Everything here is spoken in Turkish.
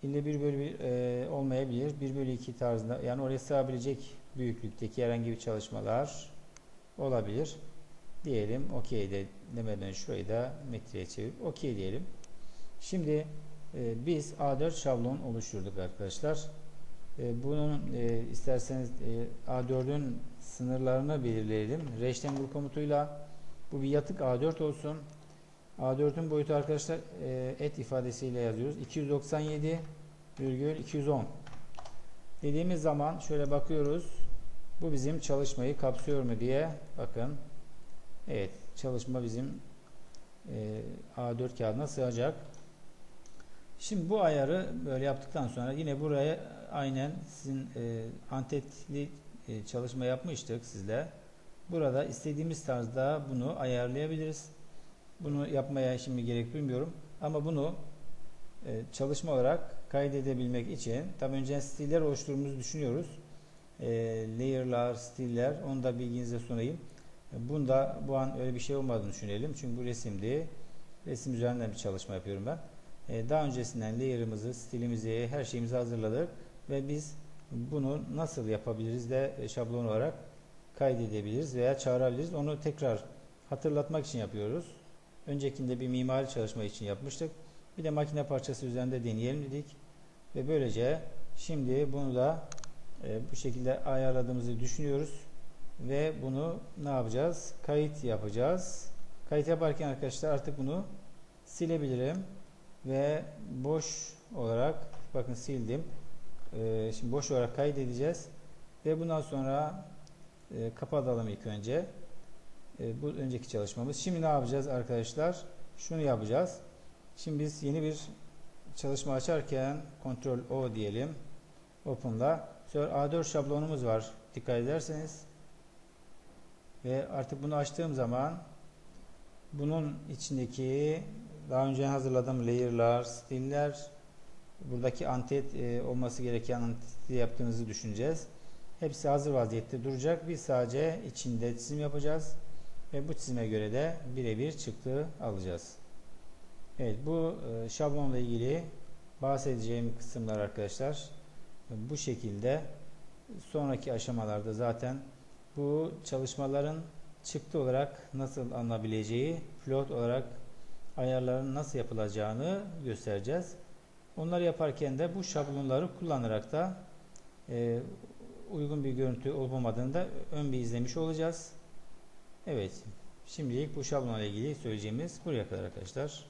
ille 1 bölü 1 olmayabilir. 1 bölü 2 tarzında, yani oraya sığabilecek büyüklükteki herhangi bir çalışmalar olabilir. Diyelim okey demeden şurayı da metreye çevirip okey diyelim. Şimdi biz A4 şablon oluşturduk arkadaşlar. Bunun isterseniz A4'ün sınırlarını belirleyelim. Rectangle komutuyla bu bir yatık A4 olsun. A4'ün boyutu arkadaşlar et ifadesiyle yazıyoruz. 297,210 dediğimiz zaman şöyle bakıyoruz. Bu bizim çalışmayı kapsıyor mu diye bakın. Evet, çalışma bizim A4 kağıdına sığacak. Şimdi bu ayarı böyle yaptıktan sonra yine buraya aynen sizin antetli çalışma yapmıştık sizle. Burada istediğimiz tarzda bunu ayarlayabiliriz. Bunu yapmaya şimdi gerek duymuyorum. Ama bunu çalışma olarak kaydedebilmek için tabi önce stiller oluşturduğumuzu düşünüyoruz. Layer'lar, stiller, onu da bilginize sunayım. Bunda bu an öyle bir şey olmadığını düşünelim. Çünkü bu resimdi. Resim üzerinden bir çalışma yapıyorum ben. Daha öncesinden layer'ımızı, stilimizi, her şeyimizi hazırladık ve biz bunu nasıl yapabiliriz de şablon olarak kaydedebiliriz veya çağırabiliriz. Onu tekrar hatırlatmak için yapıyoruz. Öncekinde bir mimari çalışma için yapmıştık. Bir de makine parçası üzerinde deneyelim dedik. Ve böylece şimdi bunu da bu şekilde ayarladığımızı düşünüyoruz. Ve bunu ne yapacağız? Kayıt yapacağız. Kayıt yaparken arkadaşlar artık bunu silebilirim. Ve boş olarak bakın sildim. Şimdi boş olarak kaydedeceğiz. Ve bundan sonra kapatalım ilk önce. Bu önceki çalışmamız. Şimdi ne yapacağız arkadaşlar? Şunu yapacağız. Şimdi biz yeni bir çalışma açarken Ctrl O diyelim. Open'la. Sonra A4 şablonumuz var. Dikkat ederseniz. Ve artık bunu açtığım zaman bunun içindeki daha önce hazırladığım layer'lar, stiller, buradaki antet olması gereken anteti yaptığınızı düşüneceğiz. Hepsi hazır vaziyette duracak. Biz sadece içinde çizim yapacağız. Ve bu çizime göre de birebir çıktı alacağız. Evet, bu şablonla ilgili bahsedeceğim kısımlar arkadaşlar bu şekilde. Sonraki aşamalarda zaten bu çalışmaların çıktı olarak nasıl alınabileceği, float olarak ayarların nasıl yapılacağını göstereceğiz. Onları yaparken de bu şablonları kullanarak da uygun bir görüntü olup olmadığını da ön bir izlemiş olacağız. Evet, şimdilik bu şablonla ilgili söyleyeceğimiz buraya kadar arkadaşlar.